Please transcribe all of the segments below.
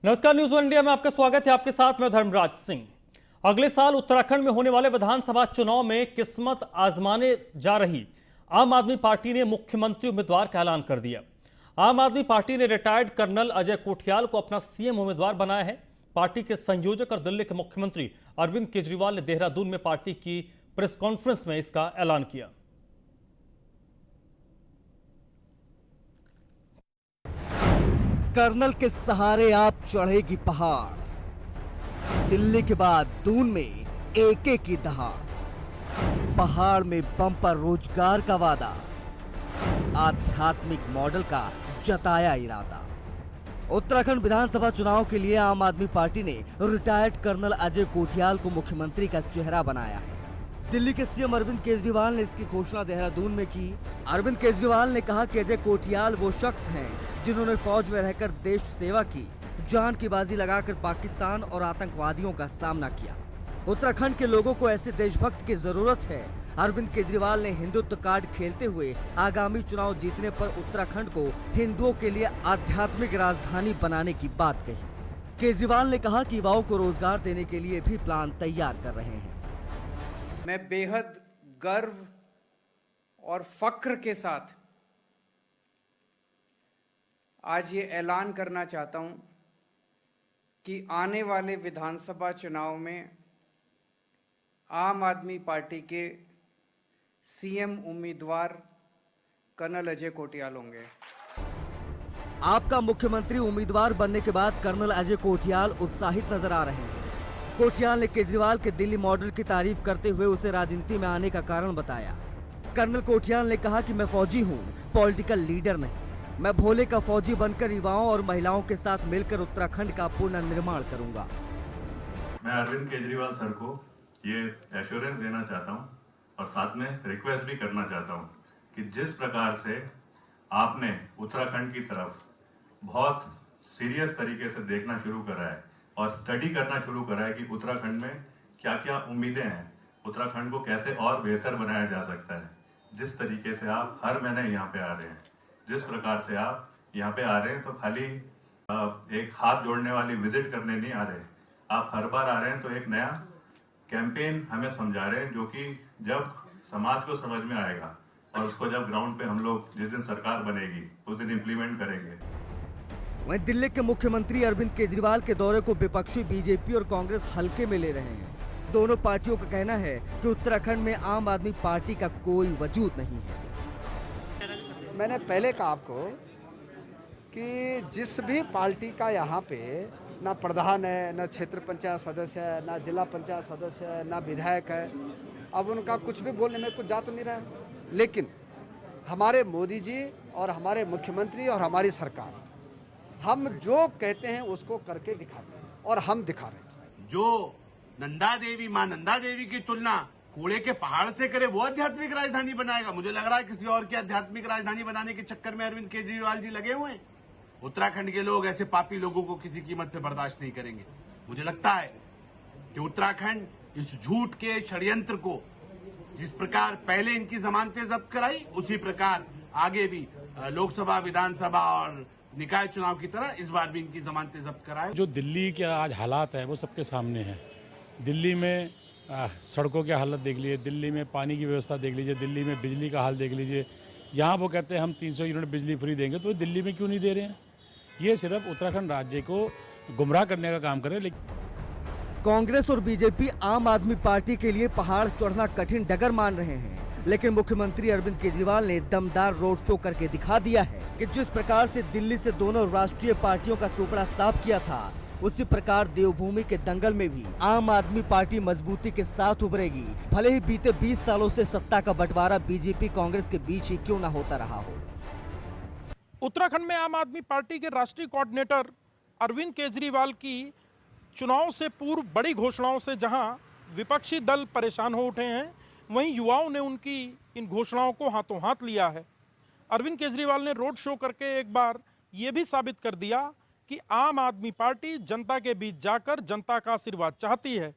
नमस्कार, news one India में आपका स्वागत है। आपके साथ मैं धर्मराज सिंह। अगले साल उत्तराखंड में होने वाले विधानसभा चुनाव में किस्मत आजमाने जा रही आम आदमी पार्टी ने मुख्यमंत्री उम्मीदवार का ऐलान कर दिया। आम आदमी पार्टी ने रिटायर्ड कर्नल अजय कोठियाल को अपना सीएम उम्मीदवार बनाया है। पार्टी के संयोजक और दिल्ली के मुख्यमंत्री अरविंद केजरीवाल ने देहरादून में पार्टी की प्रेस कॉन्फ्रेंस में इसका ऐलान किया। कर्नल के सहारे आप चढ़ेगी पहाड़, दिल्ली के बाद दून में एके की दहाड़, पहाड़ में बम्पर रोजगार का वादा, आध्यात्मिक मॉडल का जताया इरादा। उत्तराखंड विधानसभा चुनाव के लिए आम आदमी पार्टी ने रिटायर्ड कर्नल अजय कोठियाल को मुख्यमंत्री का चेहरा बनाया है। दिल्ली के सीएम अरविंद केजरीवाल ने इसकी घोषणा देहरादून में की। अरविंद केजरीवाल ने कहा कि अजय कोठियाल वो शख्स हैं जिन्होंने फौज में रहकर देश सेवा की, जान की बाजी लगाकर पाकिस्तान और आतंकवादियों का सामना किया। उत्तराखंड के लोगों को ऐसे देशभक्त की जरूरत है। अरविंद केजरीवाल ने हिंदुत्व कार्ड खेलते हुए आगामी चुनाव जीतने पर उत्तराखंड को हिंदुओं के लिए आध्यात्मिक राजधानी बनाने की बात कही। केजरीवाल ने कहा कि युवाओं को रोजगार देने के लिए भी प्लान तैयार कर रहे हैं। मैं बेहद गर्व और फक्र के साथ आज ये ऐलान करना चाहता हूं कि आने वाले विधानसभा चुनाव में आम आदमी पार्टी के सीएम उम्मीदवार कर्नल अजय कोठियाल होंगे। आपका मुख्यमंत्री उम्मीदवार बनने के बाद कर्नल अजय कोठियाल उत्साहित नजर आ रहे हैं। कोठियाल ने केजरीवाल के दिल्ली मॉडल की तारीफ करते हुए उसे राजनीति में आने का कारण बताया। कर्नल कोठियाल ने कहा कि मैं फौजी हूं, पॉलिटिकल लीडर नहीं। मैं भोले का फौजी बनकर युवाओं और महिलाओं के साथ मिलकर उत्तराखंड का पुनर्निर्माण करूंगा। मैं अरविंद केजरीवाल सर को ये एश्योरेंस देना चाहता हूं और साथ में रिक्वेस्ट भी करना चाहता हूं कि जिस प्रकार से आपने उत्तराखंड की तरफ बहुत सीरियस तरीके से देखना शुरू करा है और स्टडी करना शुरू करा है कि उत्तराखंड में क्या क्या उम्मीदें हैं, उत्तराखंड को कैसे और बेहतर बनाया जा सकता है। जिस तरीके से आप हर महीने यहाँ पे आ रहे हैं, जिस प्रकार से आप यहाँ पे आ रहे हैं, तो खाली एक हाथ जोड़ने वाली विजिट करने नहीं आ रहे, आप हर बार आ रहे हैं तो एक नया कैंपेन हमें समझा रहे हैं, जो कि जब समाज को समझ में आएगा और उसको जब ग्राउंड पे हम लोग जिस दिन सरकार बनेगी उस दिन इम्प्लीमेंट करेंगे। वहीं दिल्ली के मुख्यमंत्री अरविंद केजरीवाल के दौरे को विपक्षी बीजेपी और कांग्रेस हल्के में ले रहे हैं। दोनों पार्टियों का कहना है कि उत्तराखंड में आम आदमी पार्टी का कोई वजूद नहीं है। मैंने पहले कहा आपको कि जिस भी पार्टी का यहाँ पे ना प्रधान है, ना क्षेत्र पंचायत सदस्य है, ना जिला पंचायत सदस्य है, ना विधायक है, अब उनका कुछ भी बोलने में कुछ जा तो नहीं रहा है। लेकिन हमारे मोदी जी और हमारे मुख्यमंत्री और हमारी सरकार, हम जो कहते हैं उसको करके दिखाते हैं और हम दिखा रहे हैं। जो नंदा देवी, मां नंदा देवी की तुलना कूड़े के पहाड़ से करे, वो आध्यात्मिक राजधानी बनाएगा। मुझे लग रहा है किसी और की आध्यात्मिक राजधानी बनाने के चक्कर में अरविंद केजरीवाल जी लगे हुए हैं। उत्तराखंड के लोग ऐसे पापी लोगों को किसी कीमत पे बर्दाश्त नहीं करेंगे। मुझे लगता है कि उत्तराखंड इस झूठ के षड्यंत्र को, जिस प्रकार पहले इनकी जमानतें जब्त कराई, उसी प्रकार आगे भी लोकसभा, विधानसभा और निकाय चुनाव की तरह इस बार भी इनकी जमानतें जब्त कराए। जो दिल्ली के आज हालात है वो सबके सामने है। दिल्ली में सड़कों की हालत देख लीजिए, दिल्ली में पानी की व्यवस्था देख लीजिए, दिल्ली में बिजली का हाल देख लीजिए। यहाँ वो कहते हैं हम 300 यूनिट बिजली फ्री देंगे, तो दिल्ली में क्यों नहीं दे रहे हैं? ये सिर्फ उत्तराखंड राज्य को गुमराह करने का काम कर रहे हैं। कांग्रेस और बीजेपी आम आदमी पार्टी के लिए पहाड़ चढ़ना कठिन डगर मान रहे हैं, लेकिन मुख्यमंत्री अरविंद केजरीवाल ने दमदार रोड शो करके दिखा दिया है कि जिस प्रकार से दिल्ली से दोनों राष्ट्रीय पार्टियों का सुपड़ा साफ किया था, उसी प्रकार देवभूमि के दंगल में भी आम आदमी पार्टी मजबूती के साथ उभरेगी, भले ही बीते 20 सालों से सत्ता का बंटवारा बीजेपी कांग्रेस के बीच ही क्यों न होता रहा हो। उत्तराखंड में आम आदमी पार्टी के राष्ट्रीय कोऑर्डिनेटर अरविंद केजरीवाल की चुनाव से पूर्व बड़ी घोषणाओं से जहां विपक्षी दल परेशान हो उठे हैं, वहीं युवाओं ने उनकी इन घोषणाओं को हाथों हाथ लिया है। अरविंद केजरीवाल ने रोड शो करके एक बार ये भी साबित कर दिया कि आम आदमी पार्टी जनता के बीच जाकर जनता का आशीर्वाद चाहती है।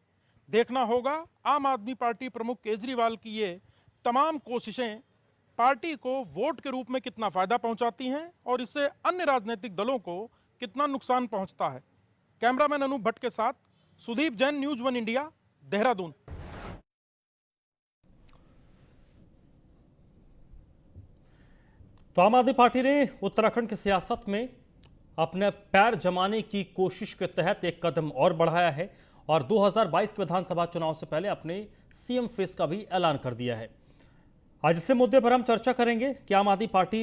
देखना होगा आम आदमी पार्टी प्रमुख केजरीवाल की ये तमाम कोशिशें पार्टी को वोट के रूप में कितना फायदा पहुंचाती हैं और इससे अन्य राजनीतिक दलों को कितना नुकसान पहुंचता है। कैमरामैन अनूप भट्ट के साथ सुदीप जैन, न्यूज 1 इंडिया, देहरादून। तो आम आदमी पार्टी ने उत्तराखंड की सियासत में अपने पैर जमाने की कोशिश के तहत एक कदम और बढ़ाया है और 2022 के विधानसभा चुनाव से पहले अपने सीएम फेस का भी ऐलान कर दिया है। आज इस मुद्दे पर हम चर्चा करेंगे कि आम आदमी पार्टी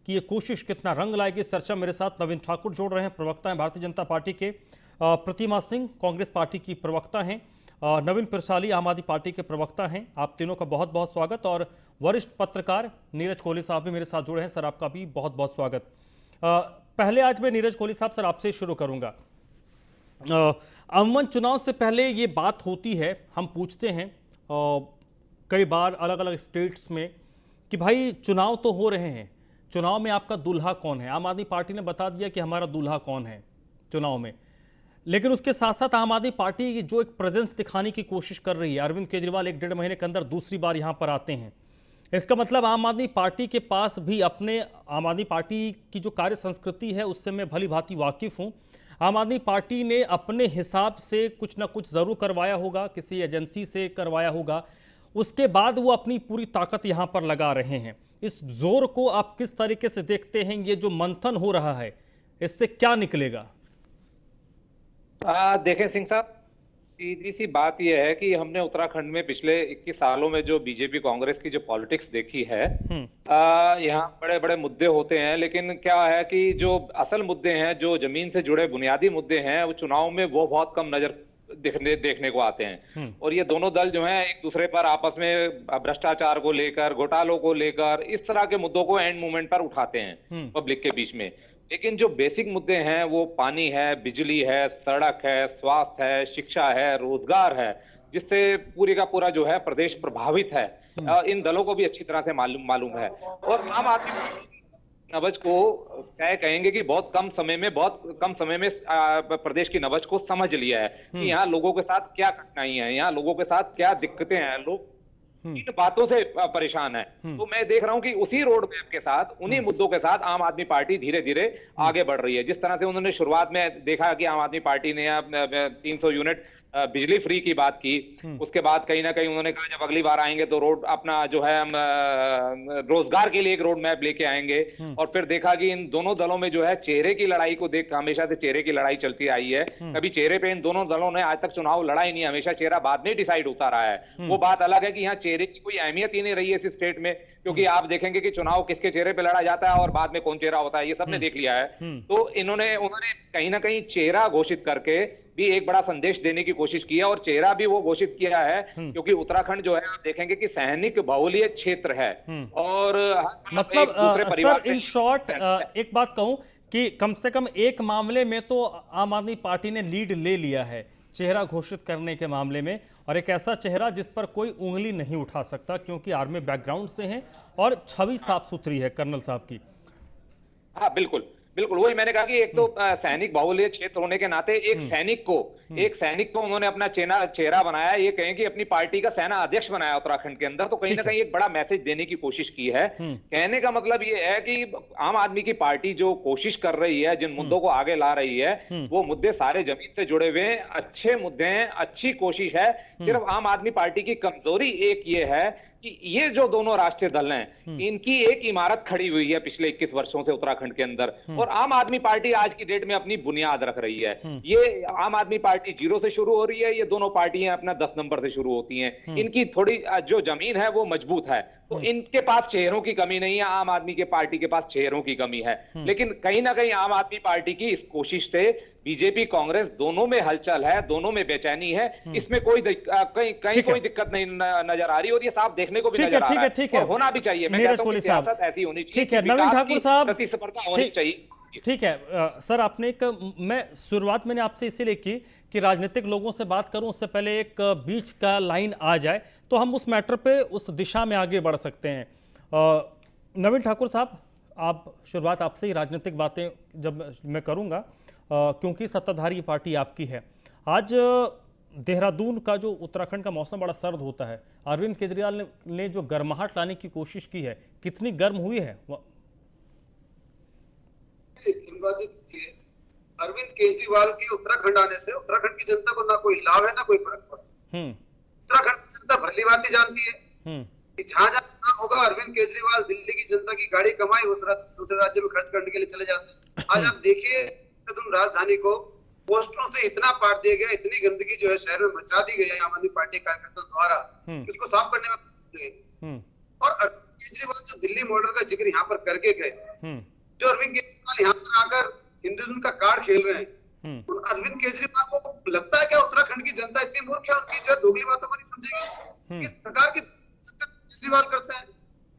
की ये कोशिश कितना रंग लाएगी। इस चर्चा मेरे साथ नवीन ठाकुर जोड़ रहे हैं, प्रवक्ता हैं भारतीय जनता पार्टी के, प्रतिमा सिंह कांग्रेस पार्टी की प्रवक्ता हैं, नवीन पिरसाली आम आदमी पार्टी के प्रवक्ता हैं। आप तीनों का बहुत बहुत स्वागत। और वरिष्ठ पत्रकार नीरज कोहली साहब भी मेरे साथ जुड़े हैं। सर, आपका भी बहुत बहुत स्वागत। पहले आज मैं नीरज कोहली साहब, सर आपसे शुरू करूंगा। अमन चुनाव से पहले ये बात होती है, हम पूछते हैं कई बार अलग अलग स्टेट्स में कि भाई चुनाव तो हो रहे हैं, चुनाव में आपका दूल्हा कौन है। आम आदमी पार्टी ने बता दिया कि हमारा दूल्हा कौन है चुनाव में, लेकिन उसके साथ साथ आम आदमी पार्टी जो एक प्रेजेंस दिखाने की कोशिश कर रही है। अरविंद केजरीवाल 1-1.5 महीने के अंदर दूसरी बार यहां पर आते हैं। इसका मतलब आम आदमी पार्टी के पास भी अपने, आम आदमी पार्टी की जो कार्य संस्कृति है उससे मैं भली भांति वाकिफ हूं। आम आदमी पार्टी ने अपने हिसाब से कुछ ना कुछ जरूर करवाया होगा, किसी एजेंसी से करवाया होगा, उसके बाद वो अपनी पूरी ताकत यहां पर लगा रहे हैं। इस जोर को आप किस तरीके से देखते हैं? ये जो मंथन हो रहा है इससे क्या निकलेगा? देखें सिंह साहब, सीधी सी बात यह है कि हमने उत्तराखंड में पिछले 21 सालों में जो बीजेपी कांग्रेस की जो पॉलिटिक्स देखी है, यहाँ बड़े बड़े मुद्दे होते हैं, लेकिन क्या है कि जो असल मुद्दे हैं, जो जमीन से जुड़े बुनियादी मुद्दे हैं, वो चुनाव में वो बहुत कम नजर देखने को आते हैं। और ये दोनों दल जो हैं एक दूसरे पर आपस में भ्रष्टाचार को लेकर, घोटालों को लेकर, इस तरह के मुद्दों को एंड मोमेंट पर उठाते हैं पब्लिक के बीच में। लेकिन जो बेसिक मुद्दे हैं वो पानी है, बिजली है, सड़क है, स्वास्थ्य है, शिक्षा है, रोजगार है, जिससे पूरी का पूरा जो है प्रदेश प्रभावित है। इन दलों को भी अच्छी तरह से मालूम है। और आम आदमी नब्ज को क्या कहेंगे कि बहुत कम समय में प्रदेश की नब्ज को समझ लिया है कि यहाँ लोगों के साथ क्या कठिनाई है, यहाँ लोगों के साथ क्या दिक्कतें हैं, लोग इन बातों से परेशान है। तो मैं देख रहा हूं कि उसी रोड मैप के साथ, उन्हीं मुद्दों के साथ आम आदमी पार्टी धीरे धीरे आगे बढ़ रही है। जिस तरह से उन्होंने शुरुआत में देखा कि आम आदमी पार्टी ने 300 यूनिट बिजली फ्री की बात की, उसके बाद कहीं ना कहीं उन्होंने कहा जब अगली बार आएंगे तो रोड अपना जो है हम रोजगार के लिए एक रोड मैप लेके आएंगे। और फिर देखा कि इन दोनों दलों में जो है चेहरे की लड़ाई को देख, हमेशा से चेहरे की लड़ाई चलती आई है। कभी चेहरे पे इन दोनों दलों ने आज तक चुनाव लड़ा ही नहीं, हमेशा चेहरा बाद में डिसाइड होता रहा है। वो बात अलग है कि यहाँ चेहरे की कोई अहमियत ही नहीं रही है इस स्टेट में, क्योंकि आप देखेंगे कि चुनाव किसके चेहरे पे लड़ा जाता है और बाद में कौन चेहरा होता है, ये सबने देख लिया है। तो उन्होंने कहीं ना कहीं चेहरा घोषित करके भी एक बड़ा संदेश देने की कोशिश की है। और चेहरा भी वो घोषित किया है क्योंकि उत्तराखंड जो है आप देखेंगे कि सैनिक बहुल्य क्षेत्र है। और मतलब सर, इन शॉर्ट एक बात कहूं कि कम से कम एक मामले में तो आम आदमी पार्टी ने लीड ले लिया है चेहरा घोषित करने के मामले में, और एक ऐसा चेहरा जिस पर कोई उंगली नहीं उठा सकता क्योंकि आर्मी बैकग्राउंड से हैं और छवि साफ सुथरी है कर्नल साहब की। हाँ बिल्कुल, वही मैंने कहा कि एक तो सैनिक बाहुल्य क्षेत्र होने के नाते एक सैनिक को उन्होंने अपना चेहरा बनाया, ये कहें कि अपनी पार्टी का सेना अध्यक्ष बनाया उत्तराखंड के अंदर, तो कहीं ना कहीं एक बड़ा मैसेज देने की कोशिश की है। कहने का मतलब ये है कि आम आदमी की पार्टी जो कोशिश कर रही है, जिन मुद्दों को आगे ला रही है, वो मुद्दे सारे जमीन से जुड़े हुए हैं, अच्छे मुद्दे हैं, अच्छी कोशिश है। सिर्फ आम आदमी पार्टी की कमजोरी एक ये है कि ये जो दोनों राष्ट्रीय दल हैं, इनकी एक इमारत खड़ी हुई है पिछले 21 वर्षों से उत्तराखंड के अंदर, और आम आदमी पार्टी आज की डेट में अपनी बुनियाद रख रही है। ये आम आदमी पार्टी 0 से शुरू हो रही है, ये दोनों पार्टियां अपना 10 नंबर से शुरू होती हैं। इनकी थोड़ी जो जमीन है वो मजबूत है, तो इनके पास चेहरों की कमी नहीं है, आम आदमी के पार्टी के पास चेहरों की कमी है। लेकिन कहीं ना कहीं आम आदमी पार्टी की इस कोशिश से बीजेपी कांग्रेस दोनों में हलचल है, दोनों में बेचैनी है, इसमें कोई कहीं कोई दिक्कत नहीं नजर आ रही, और ये साफ देखने को भी नजर आ रहा है। ठीक है, होना भी चाहिए। मैं कहता हूं कि सियासत ऐसी होनी चाहिए, ठीक है नवीन ठाकुर साहब, प्रतिस्पर्धा होनी चाहिए। ठीक है सर, आपने मैं शुरुआत मैंने आपसे इसीलिए की कि राजनीतिक लोगों से बात करूं उससे पहले एक बीच का लाइन आ जाए तो हम उस मैटर पे उस दिशा में आगे बढ़ सकते हैं। नवीन ठाकुर साहब, आप शुरुआत आपसे ही राजनीतिक बातें जब मैं करूंगा क्योंकि सत्ताधारी पार्टी आपकी है। आज देहरादून का जो उत्तराखंड का मौसम बड़ा सर्द होता है, अरविंद केजरीवाल ने जो गर्माहट लाने की कोशिश की है, कितनी गर्म हुई है? अरविंद केजरीवाल के उत्तराखंड आने से उत्तराखंड की जनता को ना कोई लाभ है ना कोई फर्क पड़ा। उत्तराखंड की जनता भली भांति जानती है कि जहां जहां चुनाव होगा अरविंद केजरीवाल दिल्ली की जनता की गाड़ी कमाई दूसरे राज्य में खर्च करने के लिए चले जाते हैं। आज आप देखिए राजधानी को पोस्टरों से इतना पाट दिया गया, इतनी गंदगी जो है शहर में मचा दी गई है आम आदमी पार्टी कार्यकर्ताओं द्वारा, उसको साफ करने में और अरविंद केजरीवाल जो दिल्ली मॉडल का जिक्र यहाँ पर करके गए, जो अरविंद केजरीवाल यहाँ पर आकर हिंदुइज्म का कार्ड खेल रहे हैं, उन अरविंद केजरीवाल को लगता है क्या उत्तराखंड की जनता इतनी मूर्ख है उनकी जो दोगली बातों को नहीं समझेगी? किस प्रकार की केजरीवाल करते हैं?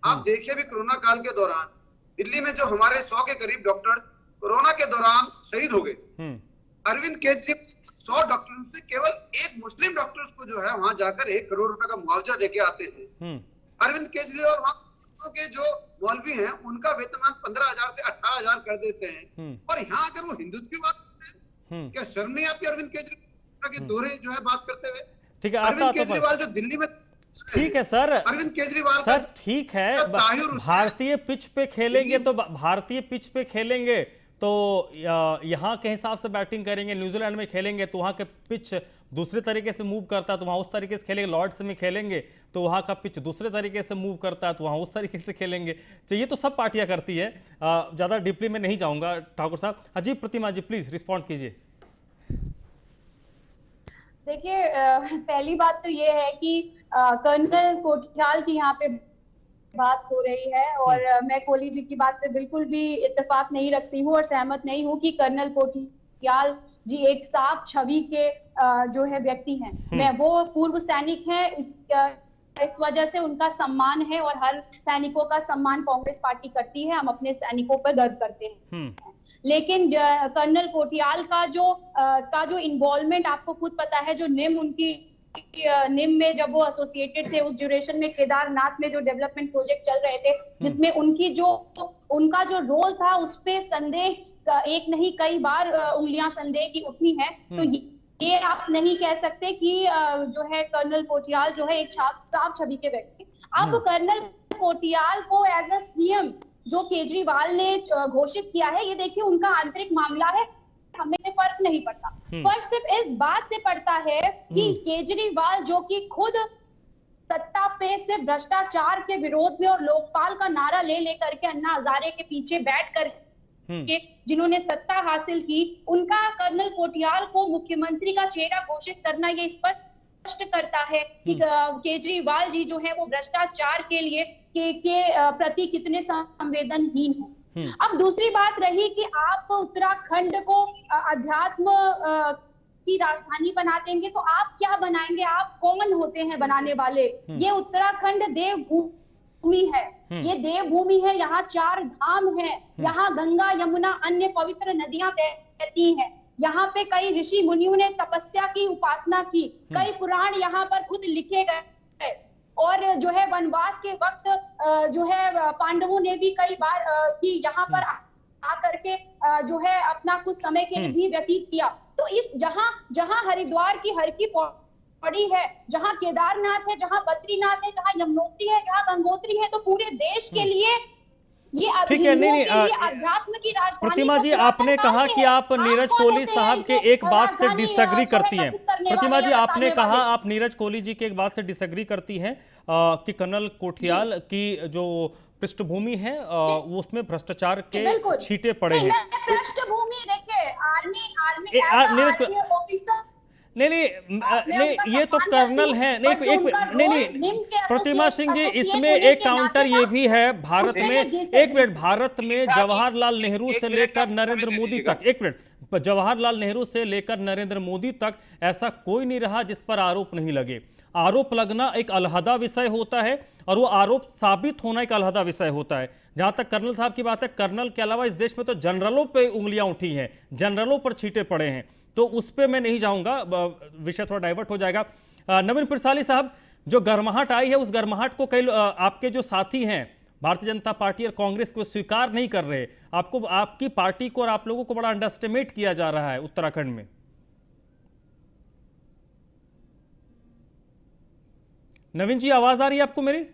आप देखिए अभी कोरोना काल के दौरान दिल्ली में जो हमारे 100 के करीब डॉक्टर्स कोरोना के दौरान शहीद हो गए, अरविंद केजरीवाल 100 डॉक्टरों से केवल एक मुस्लिम डॉक्टर्स को जो है वहां जाकर 1 करोड़ रुपए का मुआवजा देके आते हैं। अरविंद केजरीवाल वहां के जो मौलवी हैं उनका वेतनमान 15,000 से 18,000 कर देते हैं, और यहाँ अगर वो हिंदुत्व की बात करते हैं, क्या शर्म नहीं आती अरविंद केजरीवाल के दोहरे जो है बात करते हुए? ठीक है, अरविंद केजरीवाल जो दिल्ली में ठीक है सर, अरविंद केजरीवाल सर ठीक है, भारतीय पिच पे खेलेंगे तो भारतीय पिच पे खेलेंगे तो यहाँ के हिसाब से बैटिंग करेंगे, न्यूजीलैंड में खेलेंगे तो वहाँ के पिच दूसरे तरीके से मूव करता है तो वहाँ उस तरीके से खेलेंगे, लॉर्ड्स में खेलेंगे तो वहाँ का पिच दूसरे तरीके से मूव करता है तो वहाँ उस तरीके से खेलेंगे। तो ये तो सब पार्टियां करती है, ज़्यादा डीपली में नहीं जाऊँगा ठाकुर साहब। अजीब प्रतिमा जी प्लीज़ रिस्पॉन्ड कीजिए। देखिए, पहली बात तो ये है कि कर्नल कोठियाल की यहाँ पे बात हो रही है और मैं कोहली जी की बात से बिल्कुल भी इत्तेफाक नहीं रखती हूँ और सहमत नहीं हूँ कि कर्नल कोठियाल जी एक साफ छवि के जो है व्यक्ति हैं। मैं वो पूर्व सैनिक हैं, इस वजह से उनका सम्मान है और हर सैनिकों का सम्मान कांग्रेस पार्टी करती है। हम अपने सैनिकों पर गर्व करते हैं। लेकिन कर्नल कोठियाल का जो इन्वॉल्वमेंट आपको खुद पता है, जो निम में जब वो एसोसिएटेड थे उस ड्यूरेशन में केदारनाथ में जो डेवलपमेंट प्रोजेक्ट चल रहे थे जिसमें उनका जो रोल था उस पे संदेह एक नहीं कई बार उंगलियां संदेह की उठी हैं। तो ये आप नहीं कह सकते कि जो है कर्नल कोठियाल जो है एक साफ छवि के व्यक्ति। अब कर्नल कोठियाल को एज अ सीएम जो केजरीवाल ने घोषित किया है, ये देखिए उनका आंतरिक मामला है, हमें से फर्क नहीं पड़ता। फर्क सिर्फ इस बात से पड़ता है कि केजरीवाल जो कि खुद सत्ता पे से भ्रष्टाचार के विरोध में और लोकपाल का नारा ले लेकर के अन्ना हजारे के पीछे बैठ कर के जिन्होंने सत्ता हासिल की, उनका कर्नल कोठियाल को मुख्यमंत्री का चेहरा घोषित करना ये स्पष्ट करता है कि केजरीवाल जी जो है वो भ्रष्टाचार के लिए के प्रति कितने संवेदनहीन हैं। अब दूसरी बात रही कि आप उत्तराखंड को अध्यात्म की राजधानी बना देंगे तो आप क्या बनाएंगे? आप कौन होते हैं बनाने वाले? ये उत्तराखंड देवभूमि है, ये देवभूमि है, यहाँ 4 धाम है, यहाँ गंगा यमुना अन्य पवित्र नदियां बहती हैं, यहाँ पे कई ऋषि मुनियों ने तपस्या की, उपासना की, कई पुराण यहाँ पर खुद लिखे गए और जो है वनवास के वक्त जो है पांडवों ने भी कई बार कि यहाँ पर आकर के जो है अपना कुछ समय के लिए भी व्यतीत किया। तो इस जहाँ हरिद्वार की हर की पौड़ी है, जहाँ केदारनाथ है, जहाँ बद्रीनाथ है, जहाँ यमुनोत्री है, जहाँ गंगोत्री है, तो पूरे देश के लिए ये ठीक है। नहीं अध्यात्म की राजधानी। प्रतिमा जी आपने कहा कि आप नीरज कोहली साहब के एक बात से डिसएग्री करती हैं। प्रतिमा जी आपने कहा आप नीरज कोहली जी के एक बात से डिसएग्री करती हैं कि कर्नल कोठियाल की जो पृष्ठभूमि है वो उसमें भ्रष्टाचार के छींटे पड़े हैं। पृष्ठभूमि देखिए आर्मी ऑफिसर नहीं ये तो कर्नल है। नहीं प्रतिमा सिंह जी इसमें एक काउंटर ये भी है, भारत में जवाहरलाल नेहरू से लेकर नरेंद्र मोदी तक, एक मिनट, जवाहरलाल नेहरू से लेकर नरेंद्र मोदी तक ऐसा कोई नहीं रहा जिस पर आरोप नहीं लगे। आरोप लगना एक अलहदा विषय होता है और वो आरोप साबित होना एक अलहदा विषय होता है। जहां तक कर्नल साहब की बात है, कर्नल के अलावा इस देश में तो जनरलों पे उंगलियां उठी हैं, जनरलों पर छींटे पड़े हैं, तो उस पे मैं नहीं जाऊंगा, विषय थोड़ा डाइवर्ट हो जाएगा। नवीन पिरसाली साहब, जो गर्माहट आई है उस गर्माहट को कई आपके जो साथी हैं भारतीय जनता पार्टी और कांग्रेस को स्वीकार नहीं कर रहे, आपको आपकी पार्टी को और आप लोगों को बड़ा अंडरएस्टिमेट किया जा रहा है उत्तराखंड में। नवीन जी आवाज आ रही है आपको मेरी?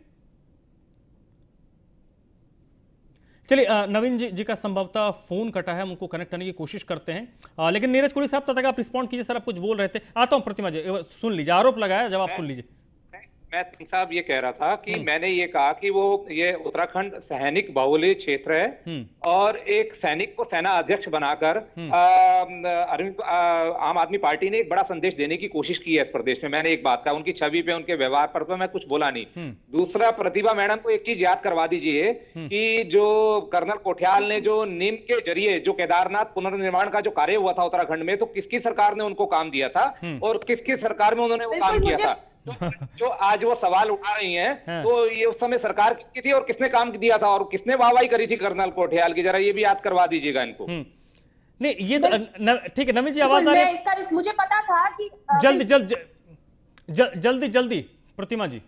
चलिए नवीन जी का संभवतः फोन कटा है, हम उनको कनेक्ट करने की कोशिश करते हैं। लेकिन नीरज कोहली साहब तब तक आप रिस्पॉन्ड कीजिए। सर आप कुछ बोल रहे थे, आता हूं प्रतिमा जी, सुन लीजिए, आरोप लगाया, जवाब सुन लीजिए। मैं सिंह साहब ये कह रहा था कि मैंने ये कहा कि ये उत्तराखंड सैनिक बाहुल्य क्षेत्र है और एक सैनिक को सेना अध्यक्ष बनाकर आम आदमी पार्टी ने एक बड़ा संदेश देने की कोशिश की है इस प्रदेश में। मैंने एक बात कहा, उनकी छवि पे, उनके व्यवहार पर तो मैं कुछ बोला नहीं। दूसरा, प्रतिभा मैडम को एक चीज याद करवा दीजिए कि जो कर्नल कोठियाल ने जो नीम के जरिए जो केदारनाथ पुनर्निर्माण का जो कार्य हुआ था उत्तराखंड में, तो किसकी सरकार ने उनको काम दिया था और किसकी सरकार में उन्होंने वो काम किया था। जो आज वो सवाल उठा रही हैं, तो ये उस समय सरकार किसकी थी और किसने काम दिया था और किसने वाहवाही करी थी कर्नल कोठियाल की, जरा ये भी याद करवा दीजिएगा इनको। नहीं ये तो ठीक है। नवीन जी आवाज आ रही है? मुझे पता था कि जल्दी प्रतिमा जी।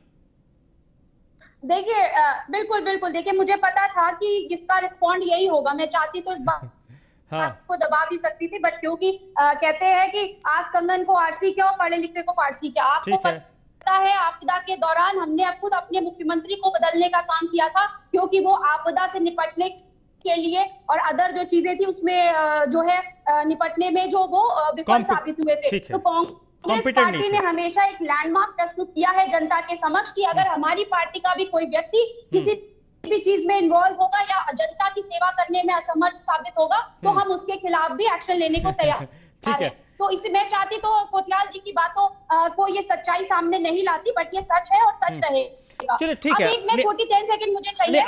देखिए बिल्कुल बिल्कुल, देखिए मुझे पता था कि इसका रिस्पॉन्ड यही होगा। मैं चाहती तो इस बात को दबा भी सकती थी, बट क्योंकि कहते हैं कि आज कंगन को आरसी क्या, पढ़े लिखे को फारसी क्या। आपको पता है आपदा के दौरान हमने खुद अपने मुख्यमंत्री को बदलने का काम किया था, क्योंकि वो आपदा से निपटने के लिए और अदर जो चीजें थी उसमें जो है निपटने में जो वो विफल साबित हुए थे। तो कांग्रेस पार्टी ने हमेशा एक लैंडमार्क प्रस्तुत किया है जनता के समक्ष कि अगर हमारी पार्टी का भी कोई व्यक्ति किसी भी चीज में इन्वॉल्व होगा या जनता की सेवा करने में असमर्थ साबित होगा, तो हम उसके खिलाफ भी एक्शन लेने को तैयार है। तो इसे मैं चाहती तो कोठियाल जी की बातों को ये सच्चाई सामने नहीं लाती, बट ये सच है और सच रहेगा। चलिए ठीक है। एक मैं छोटी 10 सेकंड मुझे चाहिए।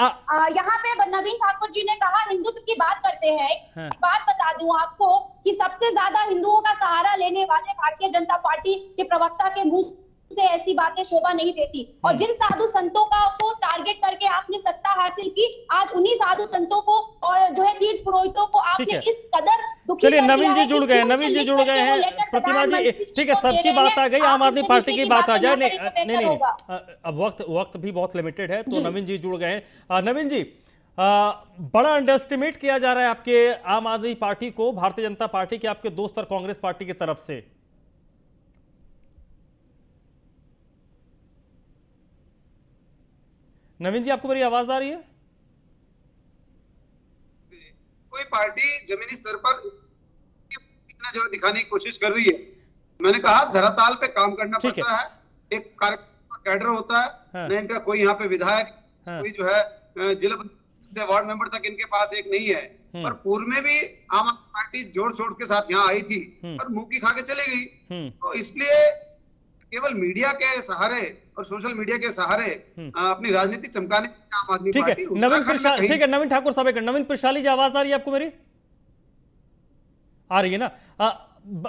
यहाँ पे नवीन ठाकुर जी ने कहा हिंदुत्व की बात करते हैं। एक बात बता दूं आपको कि सबसे ज्यादा हिंदुओं का सहारा लेने वाले भारतीय जनता पार्टी के प्रवक्ता के मुंह से ऐसी बातें शोभा नहीं देती। और जिन साधु संतों को टारगेट करके आपने सत्ता हासिल की, आज उन्हीं साधु संतों को और जो है तीर्थ पुरोहितों को आपने इस कदर दुखी कर दिया है। नवीन जी जुड़ गए हैं। प्रतिमा जी ठीक है, सबकी बात आ गई, आम आदमी पार्टी की बात आ जाए। नहीं, अब वक्त भी बहुत लिमिटेड है, तो नवीन जी जुड़ गए हैं। नवीन जी, बड़ा अंडर एस्टिमेट किया जा रहा है आपके आम आदमी पार्टी को, भारतीय जनता पार्टी के आपके दोस्त और कांग्रेस पार्टी की तरफ से। नवीन जी आपको मेरी आवाज आ रही है? कोई पार्टी जमीनी स्तर पर इतना जो दिखाने की कोशिश कर रही है, मैंने कहा धरातल पे काम करना पड़ता है। एक कार्यक्रम का कैडर होता है, न इनका कोई यहाँ पे विधायक, कोई जो है जिला से वार्ड मेंबर तक इनके पास एक नहीं है। पर पूर्व में भी आम आदमी पार्टी जोड़ शोर के साथ यहाँ आई थी और मुंह की खा के चली गई। तो इसलिए केवल मीडिया के सहारे और सोशल मीडिया के सहारे अपनी राजनीति चमकाने आम आदमी पार्टी। ठीक है नवीन ठाकुर साहब, नवीन प्रशाली जी आवाज आ रही है आपको मेरी? आ रही है ना?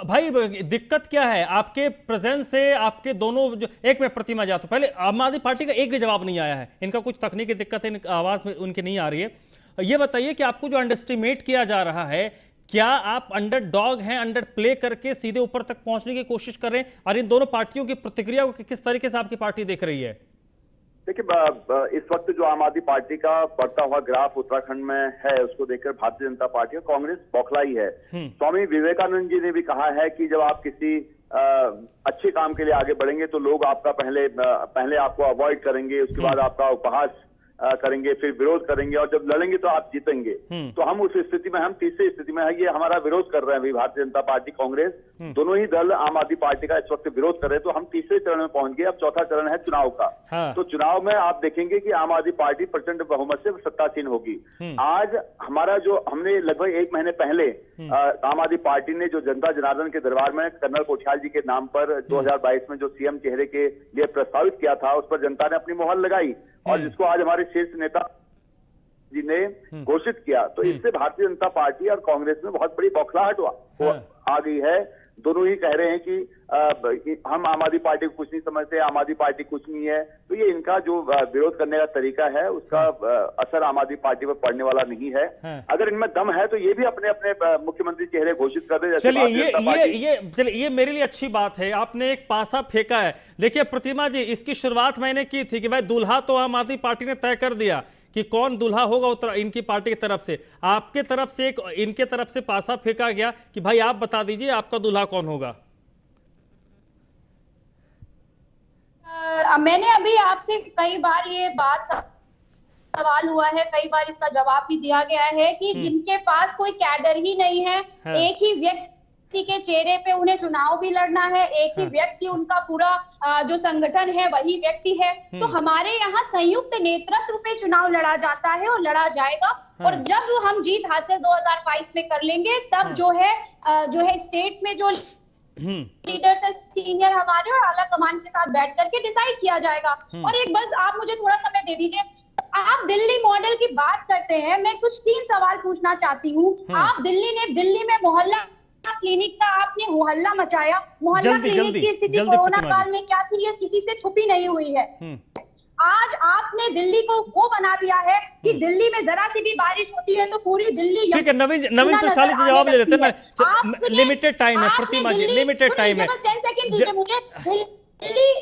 भाई दिक्कत क्या है आपके प्रेजेंस से? आपके दोनों जो एक में प्रतिमा जा, तो पहले आम आदमी पार्टी का एक भी जवाब नहीं आया है। इनका कुछ तकनीकी दिक्कत है, आवाज में उनकी नहीं आ रही है। ये बताइए कि आपको जो अंडरएस्टिमेट किया जा रहा है, क्या आप अंडर डॉग हैं, अंडर प्ले करके सीधे ऊपर तक पहुंचने की कोशिश कर रहे हैं? और इन दोनों पार्टियों की प्रतिक्रिया को किस तरीके से आपकी पार्टी देख रही है? देखिए, इस वक्त जो आम आदमी पार्टी का बढ़ता हुआ ग्राफ उत्तराखंड में है, उसको देखकर भारतीय जनता पार्टी और कांग्रेस बौखलाई है। स्वामी विवेकानंद जी ने भी कहा है कि जब आप किसी अच्छे काम के लिए आगे बढ़ेंगे तो लोग आपका पहले आपको अवॉइड करेंगे, उसके बाद आपका उपहास करेंगे, फिर विरोध करेंगे और जब लड़ेंगे तो आप जीतेंगे। तो हम उस स्थिति में, हम तीसरी स्थिति में है, ये हमारा विरोध कर रहे हैं अभी भारतीय जनता पार्टी कांग्रेस दोनों ही दल आम आदमी पार्टी का इस वक्त विरोध कर रहे हैं। तो हम तीसरे चरण में पहुंच गए, अब चौथा चरण है चुनाव का। तो चुनाव में आप देखेंगे कि आम आदमी पार्टी प्रचंड बहुमत से सत्तासीन होगी। आज हमारा जो हमने लगभग 1 महीने पहले आम आदमी पार्टी ने जो जनता जनार्दन के दरबार में कर्नल कोठियाल जी के नाम पर 2022 में जो सीएम चेहरे के लिए प्रस्तावित किया था, उस पर जनता ने अपनी मोहर लगाई और जिसको आज हमारे शीर्ष नेता जी ने घोषित किया। तो इससे भारतीय जनता पार्टी और कांग्रेस में बहुत बड़ी बौखलाहट आ गई है। दोनों ही कह रहे हैं कि हम आम आदमी पार्टी को कुछ नहीं समझते, आम आदमी पार्टी कुछ नहीं है। तो ये इनका जो विरोध करने का तरीका है, उसका असर आम आदमी पार्टी पर पड़ने वाला नहीं है। अगर इनमें दम है तो ये भी अपने अपने मुख्यमंत्री चेहरे घोषित कर दे। चलिए ये मेरे लिए अच्छी बात है, आपने एक पासा फेंका है। देखिए प्रतिमा जी, इसकी शुरुआत मैंने की थी कि भाई दूल्हा तो आम आदमी पार्टी ने तय कर दिया कि कौन दूल्हा होगा इनकी पार्टी की तरफ से। आपके तरफ से इनके तरफ से पासा फेंका गया कि भाई आप बता दीजिए आपका दूल्हा कौन होगा। मैंने अभी आपसे कई बार ये बात सवाल हुआ है, कई बार इसका जवाब भी दिया गया है कि जिनके पास कोई कैडर ही नहीं है, एक ही व्यक्ति के चेहरे पे उन्हें चुनाव भी लड़ना है, एक ही व्यक्ति उनका पूरा जो संगठन है वही व्यक्ति है। तो हमारे यहाँ संयुक्त नेतृत्व पे चुनाव लड़ा जाता है और लड़ा जाएगा। और जब हम जीत हासिल 2022 में कर लेंगे, तब जो है स्टेट में जो लीडर्स है सीनियर हमारे और आला कमान के साथ बैठ करके डिसाइड किया जाएगा। और एक बस आप मुझे थोड़ा समय दे दीजिए, आप दिल्ली मॉडल की बात करते हैं, मैं कुछ 3 सवाल पूछना चाहती हूँ। आप दिल्ली में मोहल्ला क्लिनिक का आपने होहल्ला मचाया। मोहल्ला क्लिनिक की स्थिति कोरोना काल में क्या थी, ये किसी से छुपी नहीं हुई है। आज आपने दिल्ली को वो बना दिया है कि दिल्ली में जरा सी भी बारिश होती है तो पूरी दिल्ली। ठीक है, नवीन प्रसाली से जवाब ले लेते हैं। लिमिटेड टाइम है प्रतिमा जी, लिमिटेड टाइम है। 10 सेकंड दीजिए मुझे।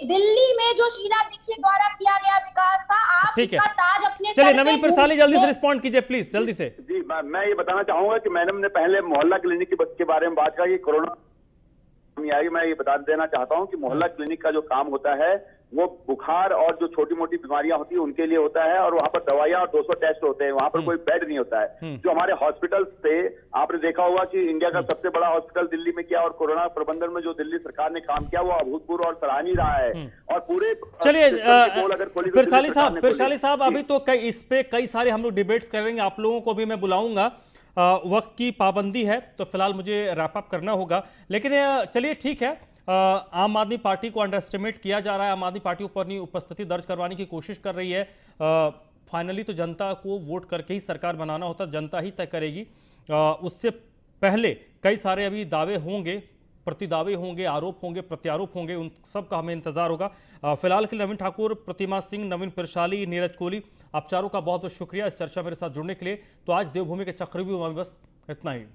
दिल्ली में जो शीला दीक्षित द्वारा किया गया विकास था, आप इसका ताज अपने चलिए नवीन प्रसाली जल्दी से रिस्पॉन्ड कीजिए प्लीज, जल्दी से। जी मैं ये बताना चाहूंगा कि मैडम ने पहले मोहल्ला क्लिनिक के बारे में बात की, कोरोना आई। मैं ये बता देना चाहता हूं कि मोहल्ला क्लिनिक का जो काम होता है वो बुखार और जो छोटी मोटी बीमारियां होती है उनके लिए होता है, और वहां पर दवाइयां और 200 टेस्ट होते हैं, वहां पर कोई बेड नहीं होता है। जो हमारे हॉस्पिटल्स थे, आपने देखा होगा कि इंडिया का सबसे बड़ा हॉस्पिटल दिल्ली में किया, और कोरोना प्रबंधन में जो दिल्ली सरकार ने काम किया वो अभूतपूर्व और सराहनीय रहा है। और पूरे चलिए पिरसाली साहब, अभी तो इस पे कई सारे हम लोग डिबेट्स करेंगे, आप लोगों को भी मैं बुलाऊंगा। वक्त की पाबंदी है तो फिलहाल मुझे रैप अप करना होगा, लेकिन चलिए ठीक है। आम आदमी पार्टी को अंडर एस्टिमेट किया जा रहा है, आम आदमी पार्टी ऊपर नहीं उपस्थिति दर्ज करवाने की कोशिश कर रही है। फाइनली तो जनता को वोट करके ही सरकार बनाना होता, जनता ही तय करेगी। उससे पहले कई सारे अभी दावे होंगे, प्रतिदावे होंगे, आरोप होंगे, प्रत्यारोप होंगे, उन सब का हमें इंतजार होगा। फिलहाल के लिए नवीन ठाकुर, प्रतिमा सिंह, नवीन पिरसाली, नीरज कोहली, आप चारों का बहुत बहुत शुक्रिया इस चर्चा मेरे साथ जुड़ने के लिए। तो आज देवभूमि के चक्रव्यूह में बस इतना ही।